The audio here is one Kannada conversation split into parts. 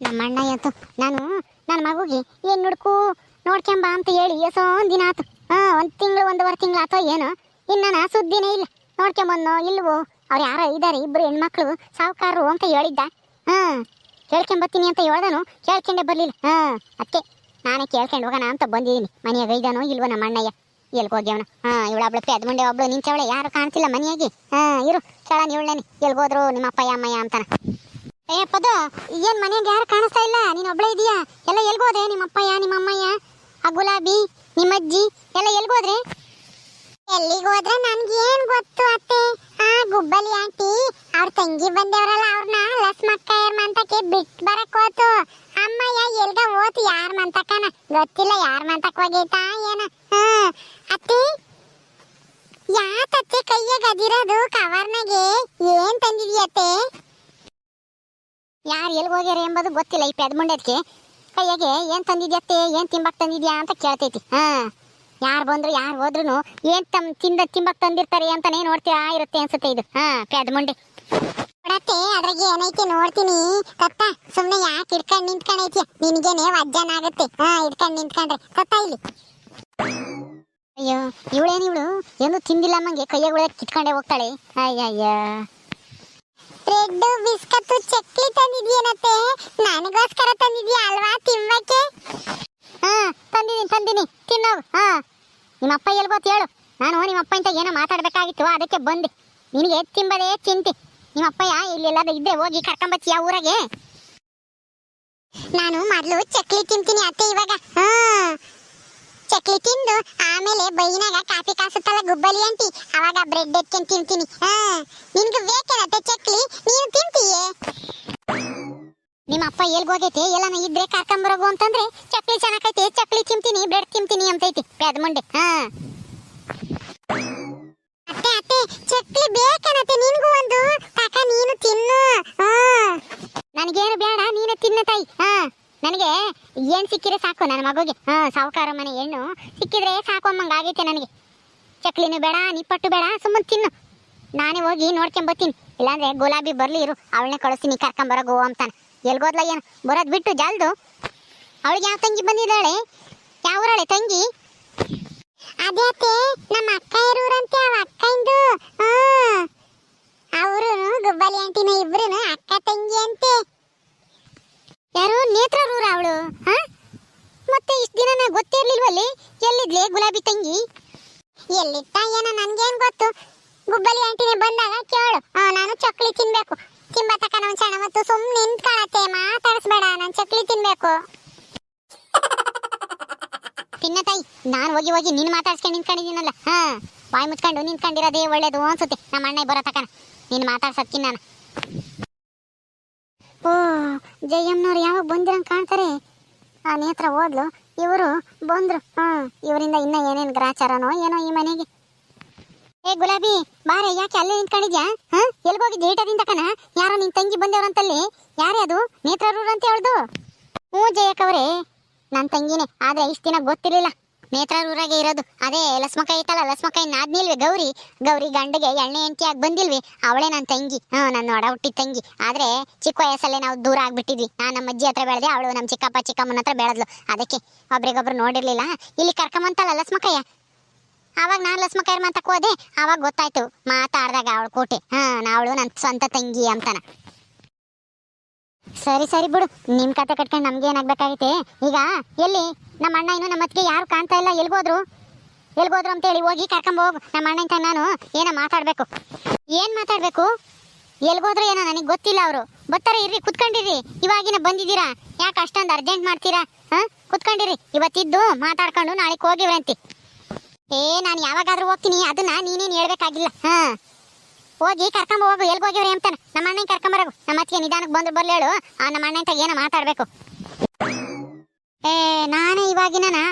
ನಮ್ಮ ಅಣ್ಣ ಆಯ್ತು. ನಾನು ನನ್ನ ಮಗುಗೆ ಏನು ನೋಡ್ಕೊಂಬ ಅಂತ ಹೇಳಿ ಎಷ್ಟೋ ದಿನ ಆತು. ಒಂದು ತಿಂಗಳು ಒಂದೂವರೆ ತಿಂಗಳು ಆತೋ ಏನೋ, ಇನ್ನು ನಾನು ಸುದ್ದಿನೇ ಇಲ್ಲ. ನೋಡ್ಕೊಂಬಂದೋ ಇಲ್ವೋ, ಅವ್ರು ಯಾರೋ ಇದ್ದಾರೆ ಇಬ್ಬರು ಹೆಣ್ಮಕ್ಳು ಸಾವುಕಾರರು ಅಂತ ಹೇಳಿದ್ದ. ಕೇಳ್ಕೊಂಬತ್ತೀನಿ ಅಂತ ಹೇಳ್ದನು, ಕೇಳ್ಕೊಂಡೆ ಬರಲಿಲ್ಲ. ಅದಕ್ಕೆ ನಾನೇ ಕೇಳ್ಕೊಂಡು ಹೋಗೋಣ ಅಂತ ಬಂದಿದ್ದೀನಿ. ಮನೆಯಾಗ ಇದ್ದಾನೋ ಇಲ್ವೋ ನಮ್ಮ ಅಣ್ಣಯ್ಯ, ಎಲ್ಗೆ ಹೋಗ್ಯವನ. ಇವಳೊಬ್ಳು ಪೆದ್ಮುಂಡೆ ಒಬ್ಳು ನಿಂತವಳೆ, ಯಾರು ಕಾಣ್ತಿಲ್ಲ ಮನೆಯಾಗಿ. ಇರು ಕೇಳೋಣ ಇವಳೇನೆ ಎಲ್ಗೋದ್ರು ನಿಮ್ಮ ಅಪ್ಪಯ್ಯ ಅಮ್ಮಯ್ಯ ಅಂತಾನ. ಪದ ಏನು ಮನೆಯಾಗ ಯಾರು ಕಾಣಿಸ್ತಾ ಇಲ್ಲ, ನೀನು ಒಬ್ಳೇ ಇದೀಯಾ? ಎಲ್ಲ ಎಲ್ಗೋದೆ ನಿಮ್ಮ ಅಪ್ಪಯ್ಯ ನಿಮ್ಮ ಅಮ್ಮಯ್ಯ, ಆ ಗುಲಾಬಿ ನಿಮ್ಮ ಅಜ್ಜಿ ಎಲ್ಲ ಎಲ್ಗೋದ್ರೆ? ಎಲ್ಲಿಗೋದ್ರೆ ನನ್ಗೇನ್ ಗೊತ್ತು ಅತ್ತೆ. ಗುಬ್ಬಲಿ ಆಂಟಿ ಅವ್ರ ತಂಗಿ ಬಂದೇವ್ರಲ್ಲ, ಅವ್ರನ್ನ ಲಸ್ಮಕ್ಕಯ್ಯರ್ ಮಂತಕ್ಕೆ ಬಿಟ್ಟು ಬರಕ್ ಹೋತು. ಅಮ್ಮಯ್ಯ ಎಲ್ಗ ಹೋತು ಯಾರ ಮಂತಕ್ಕನ ಗೊತ್ತಿಲ್ಲ, ಯಾರ ಮಂತಕ್ ಹೋಗೈತಾ ಏನ. ಅತ್ತೆ ಯಾತತ್ತೆ ಕೈಯಾಗ ಅದಿರೋದು ಕವರ್ನಾಗೆ ಏನ್ ತಂದಿದ್ಯತ್ತೆ? ಯಾರು ಎಲ್ಗ ಹೋಗ್ಯಾರ ಎಂಬುದು ಗೊತ್ತಿಲ್ಲ. ಈ ಪೆದ್ಮುಂಡಕ್ಕೆ ಕೈಯಾಗೆ ಏನ್ ತಂದಿದ್ಯತ್ತೆ, ಏನ್ ತಿಂಬಕ್ ತಂದಿದ್ಯಾ ಅಂತ ಕೇಳ್ತೈತಿ. ಯಾರು ಬಂದ್ರು ಯಾರು ಹೋದ್ರು ಏನ್ ತಿಂಬಕ್ ತಂದಿರ್ತಾರೆ ಅಂತಾನೆ ನೋಡ್ತೀರಾ ಇರುತ್ತೆ ಅನ್ಸುತ್ತೆ ಇದು. ಪೆದ್ಮುಂಡೆ ನೋಡತ್ತೆ, ಅದ್ರಾಗೆ ಏನೈತಿ ನೋಡ್ತೀನಿ ಕತ್ತ. ಸುಮ್ನೆ ಯಾಕೆ ಇಡ್ಕೊಂಡ್ ನಿಂತ್ಕೊಂಡೈತಿ, ನಿನ್ಗೇನೆ ವಜ್ಜನ ಆಗುತ್ತೆ. ಇಡ್ಕೊಂಡ್ ನಿಂತ್ಕೊಂಡ್ರೆ ಕತ್ತ ಇಲ್ಲಿ. ಅಯ್ಯೋ ಇವಳೇನಿವಳು ಏನು ತಿಂದಿಲ್ಲ ಅಮ್ಮಂಗೆ ಕೈಯಾಗ ಕಿತ್ಕೊಂಡೆ ಹೋಗ್ತಾಳೆ. ಅಯ್ಯಯ್ಯ ಬ್ರೆಡ್ ಬಿಸ್ಕತ್ತು ಚಕ್ಲಿ ತಂದಿದ್ಯೇನತ್ತೆ? ನನಗೋಸ್ಕರ ತಂದಿದ್ಯಾ ಅಲ್ವಾ ತಿನ್ನಕ್ಕೆ? ತಂದಿನಿ ತಿನ್ನೋಗು. ನಿಮ್ಮ ಅಪ್ಪ ಎಲ್ಗೋತ್ ಹೇಳು. ನಾನು ನಿಮ್ಮ ಅಪ್ಪ ಅಂತ ಏನೋ ಮಾತಾಡ್ಬೇಕಾಗಿತ್ತು, ಅದಕ್ಕೆ ಬಂದೆ. ನಿನಗೆ ತಿಂಬದೇ ಚಿಂತೆ. ನಿಮ್ಮ ಅಪ್ಪಯ್ಯ ಇಲ್ಲೆಲ್ಲಾದ್ರೂ ಇದ್ದೆ ಹೋಗಿ ಕರ್ಕೊಂಬತ್ತೀಯ ಊರಾಗೆ? ನಾನು ಮೊದಲು ಚಕ್ಲಿ ತಿಂತೀನಿ ಅತ್ತೆ. ಇವಾಗ ಚಕ್ಲಿ ತಿಂದು ಆಮೇಲೆ ಬೈನಾಗ ಕಾಫಿ ಕಾಸುತ್ತಲ್ಲ ಗುಬ್ಬಲಿ ಆಂಟಿ, ಅವಾಗ ಬ್ರೆಡ್ ಎತ್ಕೊಂಡು ತಿಂತೀನಿ. ನಿನ್ಗೆ ಬೇಕೇನತ್ತೆ ಚಕ್ಲಿ? ನೀನು ತಿಂತೀಯೇ? ನಿಮ್ಮ ಅಪ್ಪ ಎಲ್ಗೋಗೈತೆ ಎಲ್ಲಾನ ಇದ್ರೆ ಕರ್ಕೊಂಬರೋಗು ಅಂತಂದ್ರೆ ಚಕ್ಲಿ ಚೆನ್ನಾಗೈತೆ, ಚಕ್ಲಿ ತಿಂತೀನಿ ಬ್ರೆಡ್ ತಿಂತೀನಿ ಅಂತೈತಿ ಪೆದ್ಮುಂಡೆ. ಅತ್ತೆ ಅತ್ತೆ ಚಕ್ಲಿ ಬೇಕೇನತ್ತೆ? ನಿನ್ಗೂ ಒಂದು ಕಾಕ, ನೀನು ತಿನ್ನು. ನನಗೇನು ಬೇಡ, ನೀನು ತಿನ್ನು ತಾಯಿ. ನನಗೆ ಏನ್ ಸಿಕ್ಕಿದ್ರೆ ಸಾಕು ನನ್ನ ಮಗುಗೆ. ಸಾವುಕಾರ ಮನೆ ಹೆಣ್ಣು ಸಿಕ್ಕಿದ್ರೆ ಸಾಕು ಅಮ್ಮಂಗ ಆಗೈತೆ ನನಗೆ. ಚಕ್ಲಿನೂ ಬೇಡ, ನಿಪ್ಪಟ್ಟು ಬೇಡ, ಸುಮ್ಮನೆ ತಿನ್ನು. ನಾನೇ ಹೋಗಿ ನೋಡ್ಕೊಂಬತ್ತೀನಿ. ಇಲ್ಲಾಂದ್ರೆ ಗುಲಾಬಿ ಬರ್ಲಿ ಇರು, ಅವಳನ್ನೇ ಕಳಿಸ್ತೀನಿ ಕರ್ಕೊಂಬರೋಗು ಅಂತಾನೆ. ಎಲ್ಗೋದ್ಲ ಏನು ಬರೋದ್ ಬಿಟ್ಟು ಜಲ್ದು. ಅವಳಿಗೆ ಯಾವ ತಂಗಿ ಬಂದಿದ್ದಾಳೆ? ಯಾವ ಊರಳೆ ತಂಗಿ? ಅದೇ ಅತ್ತೆ ನಮ್ಮ ಅಕ್ಕ ಇರೂರಂತೆ, ಅವ ಅಕ್ಕಂದು. ಅವರು ಗುಬ್ಬಲಿ ಆಂಟಿನ ಇಬ್ರು ಅಕ್ಕ ತಂಗಿ ಅಂತೆ. ಯಾರು ನೇತ್ರರೂರ ಅವಳು? ಮತ್ತೆ ಇಷ್ಟ ದಿನ ಗೊತ್ತಿರ್ಲಿಲ್ವಲ್ಲಿ? ಎಲ್ಲಿದ್ಲೆ ಗುಲಾಬಿ ತಂಗಿ? ಎಲ್ಲಿಟ್ಟ ಏನೋ ನನ್ಗೇನ್ ಗೊತ್ತು. ಗುಬ್ಬಲಿ ಆಂಟಿನೇ ಬಂದಾಗ ಕೇಳು. ನಾನು ಚಕ್ಲಿ ತಿನ್ಬೇಕು. ತಿಂಬತಕ್ಕ ನಾವು ಸಣ್ಣ ಮತ್ತು ಸುಮ್ಮನೆ ನಿಂತ್ಕೊಳತ್ತೆ, ಮಾತಾಡಿಸ್ಬೇಡ. ನಾನು ಚಕ್ಲಿ ತಿನ್ಬೇಕು. ತಿನ್ನ ತಾಯಿ. ನಾನು ಹೋಗಿ ನೀನು ಮಾತಾಡ್ಸ್ಕೊಂಡು ನಿಂತ್ಕೊಂಡಿದ್ದೀನಲ್ಲ, ಬಾಯಿ ಮುಚ್ಕೊಂಡು ನಿಂತ್ಕೊಂಡಿರೋದೇ ಒಳ್ಳೇದು ಅನ್ಸುತ್ತೆ. ನಮ್ಮ ಅಣ್ಣ ಬರೋ ತಕನ ನೀನು ಮಾತಾಡ್ಸಕ್ಕಿನ್ನ ನಾನು. ಓ ಜಯಮ್ಮನವ್ರು ಯಾವಾಗ ಬಂದಿರಂಗೆ ಕಾಣ್ತಾರೆ. ಆ ನೇತ್ರ ಹೋದ್ಲು, ಇವರು ಬಂದ್ರು. ಇವರಿಂದ ಇನ್ನ ಏನೇನು ಗ್ರಾಚಾರನೋ ಏನೋ ಈ ಮನೆಗೆ. ಏ ಗುಲಾಬಿ ಬಾರೆ, ಯಾಕೆ ಅಲ್ಲೇ ನಿಂತ್ಕೊಂಡಿದ್ಯಾ? ಎಲ್ಗೋಗಿದ್ದೆ ಏಟದಿಂದ ಕಣ? ಯಾರೋ ನಿನ್ ತಂಗಿ ಬಂದೇವ್ರಂತಲ್ಲಿ. ಯಾರೇ ಅದು? ನೇತ್ರರೂರು ಅಂತ ಹೇಳ್ದು. ಜಯಕ್ಕವ್ರೆ ನನ್ನ ತಂಗಿನೇ, ಆದ್ರೆ ಇಷ್ಟ ದಿನ ಗೊತ್ತಿರ್ಲಿಲ್ಲ ನೇತ್ರರೂರಾಗೆ ಇರೋದು. ಅದೇ ಲಸ್ಮಕಾಯಿ ಐತಲ್ಲ, ಲಸ್ಮಕಾಯಿ ನಾದ್ನಿಲ್ವಿ ಗೌರಿ ಗಂಡಿಗೆ ಎಣ್ಣೆ ಹೆಂಡತಿಯಾಗಿ ಬಂದಿಲ್ವಿ, ಅವಳೇ ನನ್ನ ತಂಗಿ. ನನ್ನ ಒಡ ಹುಟ್ಟಿದ ತಂಗಿ. ಆದ್ರೆ ಚಿಕ್ಕ ವಯಸ್ಸಲ್ಲೇ ನಾವು ದೂರ ಆಗ್ಬಿಟ್ಟಿದ್ವಿ. ನಾನು ನಮ್ಮ ಅಜ್ಜಿ ಹತ್ರ ಬೆಳೆದೆ, ಅವಳು ನಮ್ಮ ಚಿಕ್ಕಪ್ಪ ಚಿಕ್ಕಮ್ಮನ ಹತ್ರ ಬೆಳೆದ್ಲು. ಅದಕ್ಕೆ ಒಬ್ರಿಗೊಬ್ರು ನೋಡಿರ್ಲಿಲ್ಲ. ಇಲ್ಲಿ ಕರ್ಕೊಂಬಂತಲ್ಲ ಲಸ್ಮಕಾಯ, ಆವಾಗ ನಾನು ಲಸ್ಮಕಾಯರ್ ಮಾತಕ್ಕೆ ಹೋದೆ. ಆವಾಗ ಗೊತ್ತಾಯ್ತು ಮಾತಾಡ್ದಾಗ ಅವಳು ಕೋಟೆ. ಅವಳು ನನ್ನ ಸ್ವಂತ ತಂಗಿ ಅಂತಾನ. ಸರಿ ಬಿಡು, ನಿಮ್ ಕತೆ ಕಟ್ಕೊಂಡು ನಮ್ಗೆ ಏನಾಗ್ಬೇಕಾಗೈತೆ ಈಗ? ಎಲ್ಲಿ ನಮ್ಮ ಅಣ್ಣ ಇನ್ನು ನಮ್ಮ ಅತ್ತಿಗೆ ಯಾರು ಕಾಣ್ತಾ ಇಲ್ಲ. ಎಲ್ಗೋದ್ರು ಅಂತೇಳಿ ಹೋಗಿ ಕರ್ಕೊಂಬೋಗು. ನಮ್ಮ ಅಣ್ಣ ಅಂತ ನಾನು ಏನೋ ಮಾತಾಡ್ಬೇಕು. ಏನ್ ಮಾತಾಡ್ಬೇಕು? ಎಲ್ಗೋದ್ರು ಏನೋ ನನಗೆ ಗೊತ್ತಿಲ್ಲ. ಅವರು ಬರ್ತಾರೆ, ಇರ್ರಿ ಕುತ್ಕೊಂಡಿರ್ರಿ. ಇವಾಗಿನ ಬಂದಿದ್ದೀರಾ, ಯಾಕೆ ಅಷ್ಟೊಂದು ಅರ್ಜೆಂಟ್ ಮಾಡ್ತೀರಾ? ಕುತ್ಕೊಂಡಿರ್ರಿ, ಇವತ್ತಿದ್ದು ಮಾತಾಡ್ಕೊಂಡು ನಾಳೆಗೆ ಹೋಗಿವ್ರಂತಿ. ನಾನು ಯಾವಾಗಾದ್ರೂ ಹೋಗ್ತೀನಿ, ಅದನ್ನ ನೀನೇನು ಹೇಳ್ಬೇಕಾಗಿಲ್ಲ. ಹೋಗಿ ಕರ್ಕೊಂಬ ಹೋಗು. ಎಲ್ಗೋಗಿವ್ರಿ ಅಂತಾನೆ ನಮ್ಮ ಅಣ್ಣ ಕರ್ಕೊಂಬರೋಗು. ನಮ್ಮ ಅತ್ತಿಗೆ ನಿಧಾನಕ್ಕೆ ಬಂದು ಬರ್ಲಿ ಹೇಳು. ನಮ್ಮ ಅಣ್ಣ ಅಂತ ಏನೋ ಮಾತಾಡ್ಬೇಕು. ನಾನೇ ಇವಾಗಿನ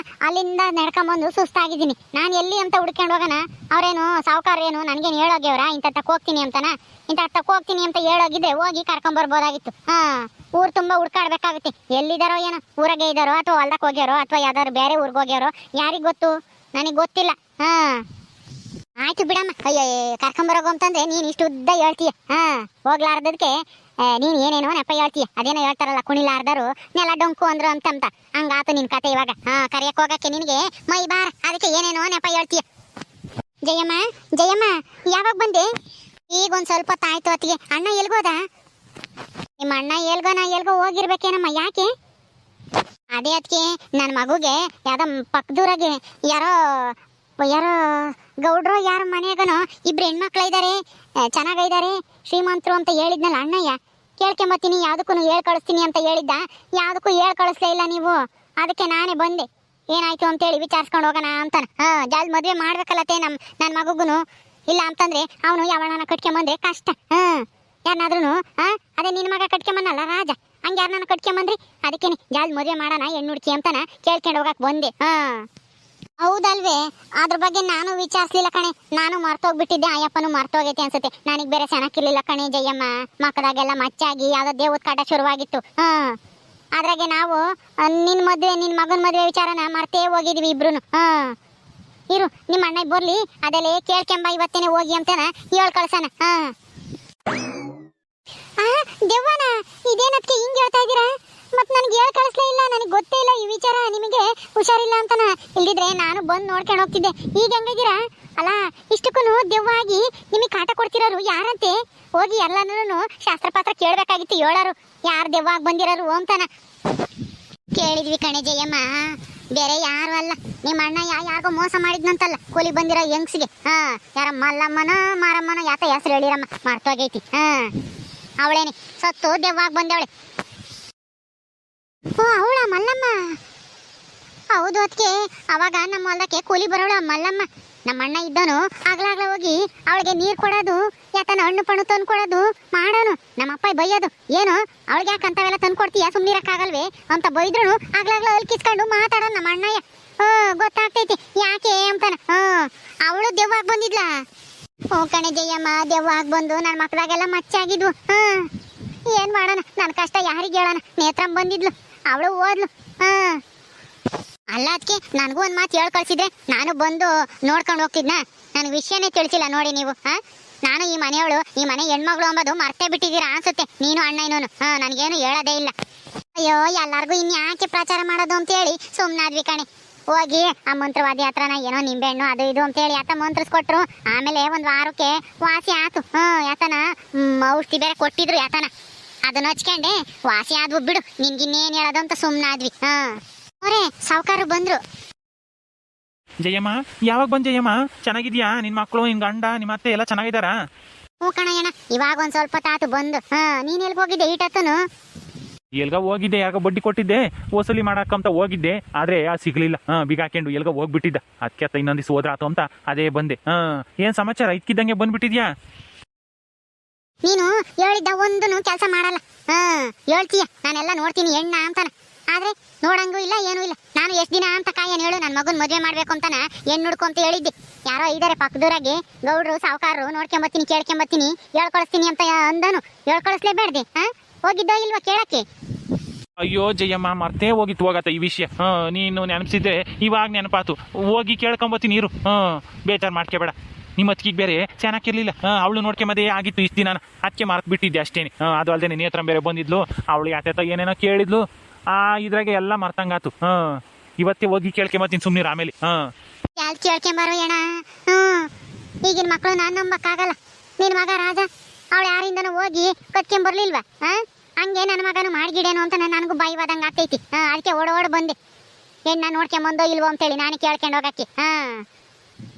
ಅಲ್ಲಿಂದ ನಡ್ಕೊಂಬಂದು ಸುಸ್ತಾಗಿದ್ದೀನಿ. ನಾನು ಎಲ್ಲಿ ಅಂತ ಹುಡ್ಕೊಂಡು ಹೋಗೋಣ? ಅವ್ರೇನು ಸಾವುಕಾರ ಏನು ನನಗೇನು ಹೇಳೋಗ್ಯವ್ರ ಇಂಥ ತಕ್ಕ ಹೋಗ್ತೀನಿ ಅಂತ ಹೇಳೋಗಿದ್ರೆ ಹೋಗಿ ಕರ್ಕೊಂಬರ್ಬೋದಾಗಿತ್ತು. ಊರು ತುಂಬ ಹುಡ್ಕಾಡ್ಬೇಕಾಗುತ್ತೆ. ಎಲ್ಲಿದ್ದಾರೋ ಏನೋ, ಊರಾಗೆ ಇದ್ದಾರೋ ಅಥವಾ ಹೊಲ್ದಕ್ಕೆ ಹೋಗ್ಯಾರೋ ಅಥವಾ ಯಾವ್ದಾದ್ರು ಬೇರೆ ಊರಿಗೆ ಹೋಗ್ಯಾರೋ, ಯಾರಿಗೆ ಗೊತ್ತು? ನನಗೆ ಗೊತ್ತಿಲ್ಲ. ಆಯ್ತು ಬಿಡಮ್ಮ. ಅಯ್ಯೋ ಕರ್ಕೊಂಬರೋಗು ಅಂತಂದ್ರೆ ನೀನು ಇಷ್ಟು ಉದ್ದ ಹೇಳ್ತೀಯ. ಹೋಗ್ಲಾರ್ದಕ್ಕೆ ನೀನು ಏನೇನೋ ನೆಪ ಹೇಳ್ತೀಯ. ಅದೇನೋ ಹೇಳ್ತಾರಲ್ಲ, ಕುಣಿಲಾರ್ದರು ನೆಲ ಡೊಂಕು ಅಂದ್ರು ಅಂತ ಹಂಗಾತು ನಿನ್ ಕತೆ. ಇವಾಗ ಕರಿಯಕ್ ಹೋಗಕ್ಕೆ ನಿನಗೆ ಮೈ ಬಾರ, ಅದಕ್ಕೆ ಏನೇನೋ ನೆಪ ಹೇಳ್ತೀಯ. ಜಯಮ್ಮ ಜಯಮ್ಮ, ಯಾವಾಗ ಬಂದೆ? ಈಗ ಒಂದ್ ಸ್ವಲ್ಪ ತಾಯ್ತು ಅತ್ತಿಗೆ. ಅಣ್ಣ ಎಲ್ಗೋದ? ನಿಮ್ಮ ಅಣ್ಣ ಎಲ್ಗೋ ಹೋಗಿರ್ಬೇಕೇನಮ್ಮ. ಯಾಕೆ? ಅದೇ ಅದಕ್ಕೆ ನನ್ನ ಮಗುಗೆ ಯಾವ್ದೋ ಪಕ್ಕದೂರಾಗೆ ಯಾರೋ ಗೌಡ್ರು ಯಾರ ಮನೆಯಾಗನೋ ಇಬ್ರು ಹೆಣ್ಮಕ್ಳು ಇದ್ದಾರೆ, ಚೆನ್ನಾಗಿದ್ದಾರೆ, ಶ್ರೀಮಂತರು ಅಂತ ಹೇಳಿದ್ನಲ್ಲ ಅಣ್ಣಯ್ಯ. ಕೇಳ್ಕೊಂಬತ್ತೀನಿ, ಯಾವುದಕ್ಕೂ ಹೇಳ್ ಕಳಿಸ್ತೀನಿ ಅಂತ ಹೇಳಿದ್ದ. ಯಾವುದಕ್ಕೂ ಹೇಳ್ ಕಳಿಸ್ಲೇ ಇಲ್ಲ ನೀವು. ಅದಕ್ಕೆ ನಾನೇ ಬಂದೆ, ಏನಾಯ್ತು ಅಂತೇಳಿ ವಿಚಾರಿಸ್ಕೊಂಡು ಹೋಗೋಣ ಅಂತಾನೆ. ಜಲ್ದಿ ಮದುವೆ ಮಾಡ್ಬೇಕಲ್ಲತ್ತೆ ನನ್ನ ಮಗುಗೂ. ಇಲ್ಲ ಅಂತಂದ್ರೆ ಅವನು ಯಾವಳನ್ನ ಕಟ್ಕೊಂಬಂದ್ರೆ ಕಷ್ಟ. ಯಾರನ್ನಾದ್ರೂ ಅದೇ ನಿನ್ನ ಮಗ ಕಟ್ಕೊಂಬನ್ನಲ್ಲ ರಾಜ, ಹಂಗೆ ಯಾರನ್ನ ಕಟ್ಕೊಂಬಂದ್ರಿ. ಅದಕ್ಕೇನೆ ಜಲ್ದಿ ಮದುವೆ ಮಾಡೋಣ ಹೆಣ್ಣು ಹುಡುಕಿ ಅಂತಾನ ಕೇಳ್ಕೊಂಡು ಹೋಗಕ್ ಬಂದೆ. ಹೌದಲ್ವೇ? ಅದ್ರ ಬಗ್ಗೆ ನಾನು ವಿಚಾರಿಸ್ಲಿಲ್ಲ ಕಣೆ. ನಾನು ಮರ್ತೋಗ್ಬಿಟ್ಟಿದ್ದೆ, ಅಯ್ಯಪ್ಪನು ಮರ್ತೋಗೈತೆ ಅನ್ಸುತ್ತೆ. ನನಗೆ ಬೇರೆ ಚೆನ್ನಾಗಿರ್ಲಿಲ್ಲ ಕಣೆ ಜಯಮ್ಮ. ಮಕ್ಕದಾಗೆಲ್ಲ ಮಚ್ಚಾಗಿ ಯಾವ್ದೋ ದೇವದ ಕಾಟ ಶುರುವಾಗಿತ್ತು. ಅದ್ರಾಗೆ ನಾವು ನಿನ್ನ ಮಗನ ಮದುವೆ ವಿಚಾರನ ಮರ್ತೇ ಹೋಗಿದ್ವಿ ಇಬ್ರು. ಇರು, ನಿಮ್ಮ ಅಣ್ಣ ಬರ್ಲಿ, ಅದೆಲ್ಲ ಕೇಳ್ಕೆಂಬ ಇವತ್ತೇನೆ ಹೋಗಿ ಅಂತಾನ ಹೇಳ್ ಕಳ್ಸಣ. ದೆವ್ವನ ಇದೇನಕ್ಕೆ ಹಿಂಗೆ ಹೇಳ್ತಾ ಇದ್ದೀರಾ? ಮತ್ ನನ್ಗೆ ಹೇಳ್ ಕಳಿಸ್ಲೇ ಇಲ್ಲ, ನನಗೆ ಗೊತ್ತೇ ಇಲ್ಲ ಈ ವಿಚಾರ. ನಿಮಗೆ ಹುಷಾರಿಲ್ಲ ಅಂತನ. ಇಲ್ದಿದ್ರೆ ನಾನು ಬಂದು ನೋಡ್ಕೊಂಡು ಹೋಗ್ತಿದ್ದೆ. ಈಗ ಹೆಂಗಿದ್ದೀರಾ? ಅಲ್ಲ, ಇಷ್ಟಕ್ಕೂ ದೆವ್ವ ಆಗಿ ನಿಮಗೆ ಕಾಟ ಕೊಡ್ತಿರೋರು ಯಾರಂತೆ? ಹೋಗಿ ಎಲ್ಲಾನು ಶಾಸ್ತ್ರ ಪಾತ್ರ ಕೇಳ್ಬೇಕಾಗಿತ್ತು. ಹೇಳಾರು ಯಾರು ದೆವ್ವ ಆಗಿ ಬಂದಿರೋರು ಅಂತಾನ. ಕೇಳಿದ್ವಿ ಕಣೆ ಜಯಮ್ಮ, ಬೇರೆ ಯಾರು ಅಲ್ಲ, ನಿಮ್ಮ ಅಣ್ಣ ಯಾರಿಗೋ ಮೋಸ ಮಾಡಿದ್ನಂತಲ್ಲ ಕೂಲಿ ಬಂದಿರೋ ಯಂಗ್ಸ್ಗೆ. ಯಾರ ಮಲ್ಲಮ್ಮನ ಮಾರಮ್ಮನ ಯಾತ ಹೆಸರು ಹೇಳಿರಮ್ಮ, ಮರ್ತೋಗೈತಿ. ಅವಳೇನೆ ಸತ್ತು ದೆವ್ವಾಗಿ ಬಂದವಳೆ. ಅವಳ ಮಲ್ಲಮ್ಮ? ಹೌದು ಅದಕ್ಕೆ. ಅವಾಗ ನಮ್ಮ ಹೊಲದಕ್ಕೆ ಕೂಲಿ ಬರೋಳ ಮಲ್ಲಮ್ಮ. ನಮ್ಮ ಅಣ್ಣ ಇದ್ದನು ಆಗ್ಲಾಗ್ಲ ಹೋಗಿ ಅವಳಿಗೆ ನೀರು ಕೊಡೋದು, ಯಾತನ ಹಣ್ಣು ಪಣ್ಣು ತಂದು ಕೊಡೋದು ಮಾಡೋನು. ನಮ್ಮಪ್ಪ ಬೈಯೋದು, ಏನು ಅವಳಿಗೆ ಯಾಕೆ ಅಂತವೆಲ್ಲ ತಂದು ಕೊಡ್ತೀಯ, ಸುಮ್ಮನಿರಕ್ಕಾಗಲ್ವೇ ಅಂತ ಬೈದ್ರು. ಆಗ್ಲಾಗ್ಲ ಅಲ್ಲಿ ಕಿತ್ಕೊಂಡು ಮಾತಾಡೋನು ನಮ್ಮ ಅಣ್ಣಯ್ಯ. ಗೊತ್ತಾಗ್ತೈತಿ ಯಾಕೆ ಅಂತಾನ. ಅವಳು ದೆವ್ವಾಗಿ ಬಂದಿದ್ಲಾ? ಕಣೆ ಜಯಮ್ಮ, ದೆವ್ವಾಗಿ ಬಂದು ನನ್ನ ಮಕ್ಕಳಾಗೆಲ್ಲ ಮಚ್ಚಾಗಿದ್ವು. ಏನ್ ಮಾಡೋಣ, ನನ್ನ ಕಷ್ಟ ಯಾರಿಗೆ ಹೇಳೋಣ? ನೇತ್ರಂ ಬಂದಿದ್ಲು, ಅವಳು ಓದ್ಲು. ಅಲ್ಲ ಅದಕ್ಕೆ ನನಗೂ ಒಂದು ಮಾತು ಹೇಳ್ ಕಳ್ಸಿದ್ರೆ ನಾನು ಬಂದು ನೋಡ್ಕೊಂಡು ಹೋಗ್ತಿದ್ನ. ನನಗೆ ವಿಷಯನೇ ತಿಳಿಸಿಲ್ಲ ನೋಡಿ ನೀವು. ನಾನು ಈ ಮನೆಯವಳು, ಈ ಮನೆ ಹೆಣ್ಮಗಳು ಅಂಬೋದು ಮರ್ತೇ ಬಿಟ್ಟಿದ್ದೀರಾ ಅನ್ಸುತ್ತೆ ನೀನು ಅಣ್ಣ ಇನ್ನೂನು. ನನಗೇನು ಹೇಳೋದೇ ಇಲ್ಲ. ಅಯ್ಯೋ, ಎಲ್ಲರಿಗೂ ಇನ್ಯಾಕೆ ಪ್ರಚಾರ ಮಾಡೋದು ಅಂತೇಳಿ ಸುಮ್ಮನಾದ್ವಿ ಕಣೆ. ಹೋಗಿ ಆ ಮಂತ್ರವಾದಿ ಹತ್ರನ ಏನೋ ನಿಂಬೆಹಣ್ಣು ಅದು ಇದು ಅಂತೇಳಿ ಯಾತ ಮಂತ್ರಿಸ್ಕೊಟ್ರು. ಆಮೇಲೆ ಒಂದು ವಾರಕ್ಕೆ ವಾಸಿ ಆತು. ಯಾತನ ಔಷಧಿ ಬೇರೆ ಕೊಟ್ಟಿದ್ರು ಯಾತನ. ಅದನ್ನ ಹಚ್ಕೊಂಡೆ ವಾಸಿ ಆದ್ವು. ಬಿಡು, ನಿನ್ಗಿನ್ನೇನು ಹೇಳೋದು ಅಂತ ಸುಮ್ಮನಾದ್ವಿ. ಅವರೇ ಸಾವುಕಾರು ಬಂದ್ರು. ಜಯಮ್ಮ, ಯಾವಾಗ ಬಂದ್ ಜಯಮ್ಮ? ಚೆನ್ನಾಗಿದ್ಯಾ? ನಿನ್ ಮಕ್ಕಳು, ನಿನ್ ಗಂಡ, ನಿಮ್ಮ ಅತ್ತೆ ಎಲ್ಲ ಚೆನ್ನಾಗಿದ್ದಾರಾ? ಹ್ಞೂ ಕಣಯ್ಯಣ್ಣ, ಇವಾಗ ಒಂದ್ ಸ್ವಲ್ಪ ತಾತು ಬಂದು. ನೀನ್ ಎಲ್ಗ ಹೋಗಿದ್ದೆ ಈಟತ್ತನು? ಎಲ್ಗ ಹೋಗಿದ್ದೆ, ಯಾಕ ಬಡ್ಡಿ ಕೊಟ್ಟಿದ್ದೆ ವಸೂಲಿ ಮಾಡಕ್ಕಂತ ಹೋಗಿದ್ದೆ. ಆದ್ರೆ ಸಿಗ್ಲಿಲ್ಲ. ಬೀಗ ಹಾಕೊಂಡು ಎಲ್ಗ ಹೋಗ್ಬಿಟ್ಟಿದ್ದ. ಅದಕ್ಕೆ ಇನ್ನೊಂದ್ ದಿವಸ ಹೋದ್ರಾತು ಅಂತ ಅದೇ ಬಂದೆ. ಏನ್ ಸಮಾಚಾರ? ಇದ್ಕಿದ್ದಂಗೆ ಬಂದ್ಬಿಟ್ಟಿದ್ಯಾ? ನೀನು ಹೇಳಿದ್ದ ಒಂದನು ಕೆಲಸ ಮಾಡಲ್ಲ. ಹೇಳ್ತೀಯ ನಾನೆಲ್ಲ ನೋಡ್ತೀನಿ ಎಣ್ಣ ಅಂತಾನ. ಆದ್ರೆ ನೋಡಂಗೂ ಇಲ್ಲ, ಏನೂ ಇಲ್ಲ. ನಾನು ಎಷ್ಟು ದಿನ ಅಂತ ಕಾಯನ್ ಹೇಳು, ನನ್ನ ಮಗನ್ ಮದುವೆ ಮಾಡ್ಬೇಕು ಅಂತಾನ ಹೆಣ್ಣು ಹುಡ್ಕು ಅಂತ ಹೇಳಿದ್ದೆ. ಯಾರೋ ಇದಾರೆ ಪಕ್ಕದೂರಾಗೆ ಗೌಡ್ರು ಸಾವುಕಾರರು, ನೋಡ್ಕೊಂಬತ್ತೀನಿ ಕೇಳ್ಕೊಂಬತ್ತೀನಿ ಹೇಳ್ಕೊಳಿಸ್ತೀನಿ ಅಂತ ಅಂದನು. ಹೇಳ್ಕೊಳಿಸ್ಲೇಬೇಡ್ದೆ? ಹೋಗಿದ್ದೋ ಇಲ್ವಾ ಕೇಳಕ್ಕೆ? ಅಯ್ಯೋ ಜಯಮ್ಮ, ಮರ್ತೇ ಹೋಗಿತ್ತು ಹೋಗತ್ತ ಈ ವಿಷಯ. ನೀನು ನೆನಪಿಸಿದ್ರೆ ಇವಾಗ ನೆನಪಾತು. ಹೋಗಿ ಕೇಳ್ಕೊಂಬತ್ತೀನಿ ಇರು. ಬೇಜಾರು ಮಾಡ್ಕೋಬೇಡ. ನಿಮ್ಮ ಅತ್ತಿಗೆ ಬೇರೆ ಚೆನ್ನಾಗಿರ್ಲಿಲ್ಲ. ಅವಳು ನೋಡ್ಕೊಂಬದೇ ಆಗಿತ್ತು ಇಷ್ಟು ದಿನ. ಅದಕ್ಕೆ ಮರ್ತು ಬಿಟ್ಟಿದ್ದೆ ಅಷ್ಟೇನೆ. ಅದು ಅಲ್ಲದೆ ನೇತ್ರ ಬೇರೆ ಬಂದಿದ್ಲು. ಅವಳು ಯಾತ ಏನೇನೋ ಕೇಳಿದ್ಲು. ಇದ್ರಾಗೆ ಎಲ್ಲ ಮರ್ತಂಗಾತು. ಇವತ್ತೇ ಹೋಗಿ ಕೇಳ್ಕೊಂಬತ್ತೀನಿ ಸುಮ್ನಿರು. ಆಮೇಲೆ ಕೇಳ್ಕೊಂಬಾರೋ ಅಣ್ಣ. ಈಗಿನ ಮಕ್ಕಳು ನಾನು ನಂಬಕ್ಕಾಗಲ್ಲ. ನಿನ್ನ ಮಗ ರಾಜ ಅವಳು ಯಾರಿಂದನೂ ಹೋಗಿ ಕಟ್ಕೊಂಬರ್ಲಿಲ್ವಾ? ಹಂಗೆ ನನ್ನ ಮಗನು ಮಾಡ್ಗಿಡೇನು ಅಂತ ನನಗೂ ಬಾಯಿವಾದಂಗೆ ಆಗ್ತೈತಿ. ಅದಕ್ಕೆ ಓಡೋಡು ಬಂದೆ. ಹೆಣ್ಣ ನೋಡ್ಕೊಂಬಂದೋ ಇಲ್ವೋ ಅಂತೇಳಿ ನಾನು ಕೇಳ್ಕೊಂಡು ಹೋಗಕ್ಕೆ.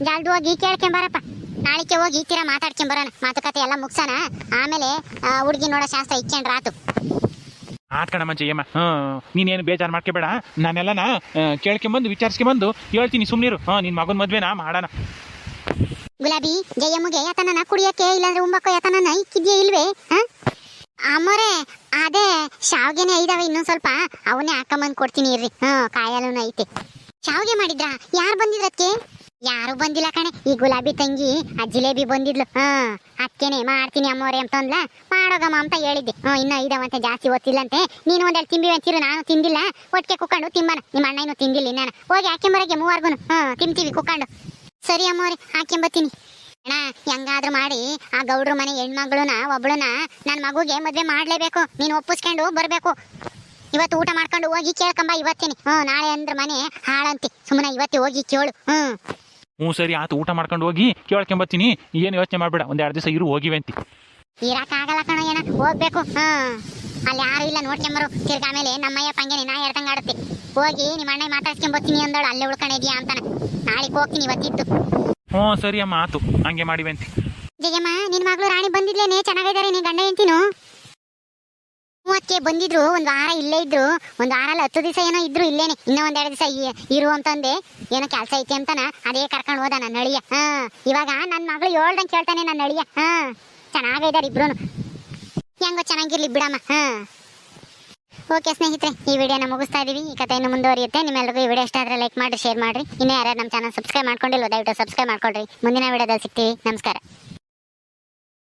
ಜಲ್ದಿ ಹೋಗಿ ಕೇಳ್ಕೊಂಬರಪ್ಪ. ನಾಳಿಕೆ ಹೋಗಿ ತೀರಾ ಮಾತಾಡ್ಕೊಂಬರೋಣ. ಮಾತುಕತೆ ಎಲ್ಲ ಮುಗ್ಸೋಣ. ಆಮೇಲೆ ಹುಡುಗಿ ನೋಡೋ ಶಾಸ್ತ್ರ ಇಕ್ಕೊಂಡ್ರಾತು. ಕಣಮ್ಮ ಜಯಮ್ಮ, ನೀನೇನು ಬೇಜಾರು ಮಾಡ್ಕೋಬೇಡ. ನಾನೆಲ್ಲನ ಕೇಳ್ಕೊಂಬಂದು ವಿಚಾರಿಸ್ಕೊಂಬಂದು ಹೇಳ್ತೀನಿ ಸುಮ್ನಿರು. ನಿನ್ನ ಮಗನ ಮದ್ವೆನ ಮಾಡೋಣ. ಗುಲಾಬಿ, ಜಯಮ್ಮಗೆ ಯಾತನ ಕುಡಿಯಕ್ಕೆ ಇಲ್ಲಾಂದ್ರೆ ಉಂಬಕ್ಕೋ ಯಾತನ ಇಕ್ಕಿದ್ಯೇ ಇಲ್ವೇ? ಅಮ್ಮರೇ ಅದೇ ಶಾವ್ಗೆನೆ ಐದಾವೆ ಇನ್ನೊಂದ್ ಸ್ವಲ್ಪ, ಅವನ್ನೇ ಹಾಕೊಂಬಂದು ಕೊಡ್ತೀನಿ ಇರ್ರಿ. ಕಾಯಲ್ಲೂ ಐತೆ. ಶಾವ್ಗೆ ಮಾಡಿದ್ರಾ? ಯಾರು ಬಂದಿದ್ರಕ್ಕೆ? ಯಾರು ಬಂದಿಲ್ಲ ಕಣೆ. ಈ ಗುಲಾಬಿ ತಂಗಿ ಆ ಜಿಲೇಬಿ ಬಂದಿದ್ಲು. ಅದಕ್ಕೇನೆ ಮಾಡ್ತೀನಿ ಅಮ್ಮೋರೆ ಅಂತಂದ್ಲ. ಮಾಡೋಗಮ್ಮ ಅಂತ ಹೇಳಿದ್ದೆ. ಇನ್ನು ಐದವಂತೆ ಜಾಸ್ತಿ ಓದ್ತಿಲ್ಲಂತೆ. ನೀನು ಒಂದೆರಡು ತಿಂಬಿವಿ ಅಂತೀರು, ನಾನು ತಿಂದಿಲ್ಲ. ಒಟ್ಟಿಗೆ ಕುಕ್ಕೊಂಡು ತಿಂಬನ. ನಿಮ್ಮ ಅಣ್ಣ ಇನ್ನೂ ತಿಂದಿಲ್ಲ. ನಾನು ಹೋಗಿ ಹಾಕೊಂಬರಗೆ ಮೂವರ್ಗು ತಿಂತೀವಿ ಕುಕ್ಕೊಂಡು. ಸರಿ ಅಮ್ಮವ್ರೆ ಹಾಕ್ಯಂಬತ್ತೀನಿ. ಅಣ್ಣ ಹೆಂಗಾದ್ರೂ ಮಾಡಿ ಆ ಗೌಡ್ರ ಮನೆ ಹೆಣ್ಮಗಳನ್ನ ಒಬ್ಳನ್ನ ನನ್ನ ಮಗುಗೆ ಮದ್ವೆ ಮಾಡ್ಲೇಬೇಕು. ನೀನು ಒಪ್ಪಿಸ್ಕೊಂಡು ಬರ್ಬೇಕು. ಇವತ್ತು ಊಟ ಮಾಡ್ಕೊಂಡು ಹೋಗಿ ಕೇಳ್ಕೊಂಬ ಇವತ್ತೇನೆ. ನಾಳೆ ಅಂದ್ರ ಮನೆ ಹಾಳಂತಿ. ಸುಮ್ಮನೆ ಇವತ್ತೇ ಹೋಗಿ ಕೇಳು. ಸರಿ ಆತು, ಊಟ ಮಾಡ್ಕೊಂಡು ಹೋಗಿ ಕೇಳ್ಕೊಂಬತ್ತೀನಿ. ಏನು ಯೋಚನೆ ಮಾಡ್ಬೇಡ, ಒಂದೆರಡು ದಿವಸ ಇರು ಹೋಗಿವಂತಿ. ಇರಕ್ಕಾಗಲ್ಲ ಕಣೋ, ಏನ ಹೋಗ್ಬೇಕು. ಅಲ್ಲಿ ಯಾರು ಇಲ್ಲ ನೋಡ್ಕೊಂಬರು. ತಿರ್ಗ ಆಮೇಲೆ ನಮ್ಮಯ್ಯ ಪಂಗೇನೆ ನಾ ಹೇಳ್ದಂಗೆ ಆಡುತ್ತೆ. ಹೋಗಿ ನಿಮ್ಮ ಅಣ್ಣ ಮಾತಾಡ್ಸ್ಕೊಂಬತ್ತೀನಿ ಅಂದಳು. ಅಲ್ಲೇ ಉಳ್ಕೊಂಡಿದ್ಯಾ ಅಂತಾನೆ. ನಾಳೆಗೆ ಹೋಗ್ತೀನಿ ಇವತ್ತಿತ್ತು. ಸರಿ ಅಮ್ಮ ಆತು, ಹಂಗೆ ಮಾಡಿವಂತಿ. ಜಯಮ್ಮ ನಿನ್ನ ಮಗಳು ರಾಣಿ ಬಂದಿದ್ಲೇನೆ? ಚೆನ್ನಾಗಿದ್ದಾರೆ ನೀ ಗಂಡ ಎಂತಿನು? ಮೂವತ್ತಕ್ಕೆ ಬಂದಿದ್ರು. ಒಂದು ವಾರ ಇಲ್ಲೇ ಇದ್ರು. ಒಂದು ವಾರ ಅಲ್ಲ 10 ದಿವಸ ಏನೋ ಇದ್ರು ಇಲ್ಲೇನೆ. ಇನ್ನೂ ಒಂದೆರಡು ದಿವಸ ಇರು ಅಂತಂದೆ. ಏನೋ ಕೆಲಸ ಐತಿ ಅಂತಾನ ಅದೇ ಕರ್ಕೊಂಡು ಹೋದ ನನ್ನ ಅಳಿಯ. ಇವಾಗ ನನ್ನ ಮಗಳು ಹೇಳ್ದಂಗೆ ಕೇಳ್ತಾನೆ ನನ್ನ ಅಳಿಯ. ಚೆನ್ನಾಗಿದ್ದಾರೆ ಇಬ್ರು. ಹೆಂಗೋ ಚೆನ್ನಾಗಿರ್ಲಿ ಬಿಡಮ್ಮ. ಓಕೆ ಸ್ನೇಹಿತರೆ, ಈ ವಿಡಿಯೋನ ಮುಗಿಸ್ತಾ ಇದೀವಿ. ಈ ಕಥೆಯನ್ನು ಮುಂದುವರಿಯುತ್ತೆ. ನಿಮ್ಮೆಲ್ಲರಿಗೂ ಈ ವಿಡಿಯೋ ಇಷ್ಟ ಆದರೆ ಲೈಕ್ ಮಾಡಿ, ಶೇರ್ ಮಾಡಿರಿ. ಇನ್ನೂ ಯಾರ್ಯಾರು ನಮ್ಮ ಚಾನಲ್ ಸಬ್ಸ್ಕ್ರೈಬ್ ಮಾಡ್ಕೊಂಡಿಲ್ಲ ದಯವಿಟ್ಟು ಸಬ್ಸ್ಕ್ರೈಬ್ ಮಾಡ್ಕೊಳ್ರಿ. ಮುಂದಿನ ವಿಡಿಯೋದಲ್ಲಿ ಸಿಗ್ತೀವಿ. ನಮಸ್ಕಾರ.